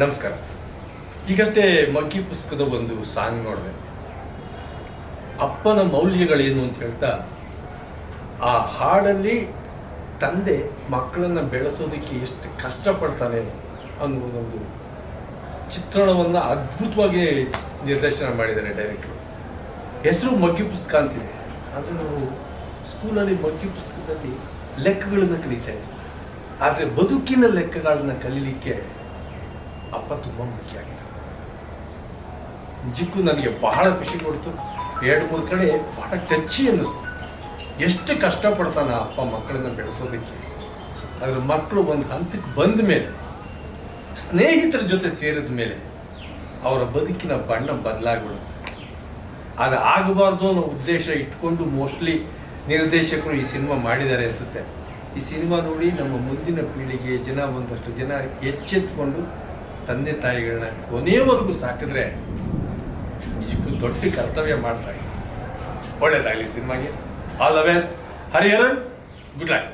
ನಮಸ್ಕಾರ. ಈಗಷ್ಟೇ ಮಗ್ಗಿ ಪುಸ್ತಕದ ಒಂದು ಸಾಂಗ್ ನೋಡಿದೆ. ಅಪ್ಪನ ಮೌಲ್ಯಗಳೇನು ಅಂತ ಹೇಳ್ತಾ ಆ ಹಾಡಲ್ಲಿ ತಂದೆ ಮಕ್ಕಳನ್ನು ಬೆಳೆಸೋದಕ್ಕೆ ಎಷ್ಟು ಕಷ್ಟಪಡ್ತಾನೆ ಅನ್ನುವುದೊಂದು ಚಿತ್ರಣವನ್ನು ಅದ್ಭುತವಾಗಿ ನಿರ್ದೇಶನ ಮಾಡಿದ್ದಾರೆ ಡೈರೆಕ್ಟ್ರು. ಹೆಸರು ಮಗ್ಗಿ ಪುಸ್ತಕ ಅಂತಿದೆ. ಆದರೆ ನಾವು ಸ್ಕೂಲಲ್ಲಿ ಮಗ್ಗಿ ಪುಸ್ತಕದಲ್ಲಿ ಲೆಕ್ಕಗಳನ್ನು ಕಲಿತಾ ಇದ್ವಿ. ಆದರೆ ಬದುಕಿನ ಲೆಕ್ಕಗಳನ್ನ ಕಲೀಲಿಕ್ಕೆ ಅಪ್ಪ ತುಂಬ ಮುಖ್ಯ ಆಗಿದೆ. ನಿಜಕ್ಕೂ ನನಗೆ ಬಹಳ ಖುಷಿ ಕೊಡ್ತು. 2-3 ಕಡೆ ಬಹಳ ಟಚ್ಚಿ ಅನ್ನಿಸ್ತು. ಎಷ್ಟು ಕಷ್ಟಪಡ್ತಾನ ಅಪ್ಪ ಮಕ್ಕಳನ್ನ ಬೆಳೆಸೋದಕ್ಕೆ. ಅದರ ಮಕ್ಕಳು ಒಂದು ಹಂತಕ್ಕೆ ಬಂದ ಮೇಲೆ, ಸ್ನೇಹಿತರ ಜೊತೆ ಸೇರಿದ ಮೇಲೆ ಅವರ ಬದುಕಿನ ಬಣ್ಣ ಬದಲಾಗ್ಬಿಡುತ್ತೆ. ಅದು ಆಗಬಾರ್ದು ಅನ್ನೋ ಉದ್ದೇಶ ಇಟ್ಕೊಂಡು ಮೋಸ್ಟ್ಲಿ ನಿರ್ದೇಶಕರು ಈ ಸಿನಿಮಾ ಮಾಡಿದ್ದಾರೆ ಅನಿಸುತ್ತೆ. ಈ ಸಿನಿಮಾ ನೋಡಿ ನಮ್ಮ ಮುಂದಿನ ಪೀಳಿಗೆ ಒಂದಷ್ಟು ಜನ ಎಚ್ಚೆತ್ಕೊಂಡು ತಂದೆ ತಾಯಿಗಳನ್ನ ಕೊನೆಯವರೆಗೂ ಸಾಕಿದ್ರೆ ಇಷ್ಟು ದೊಡ್ಡ ಕರ್ತವ್ಯ ಮಾಡ್ತಾರೆ. ಒಳ್ಳೆಯದಾಗಲಿ ಸಿನಿಮಾಗೆ. All the best. Hariharan, good luck.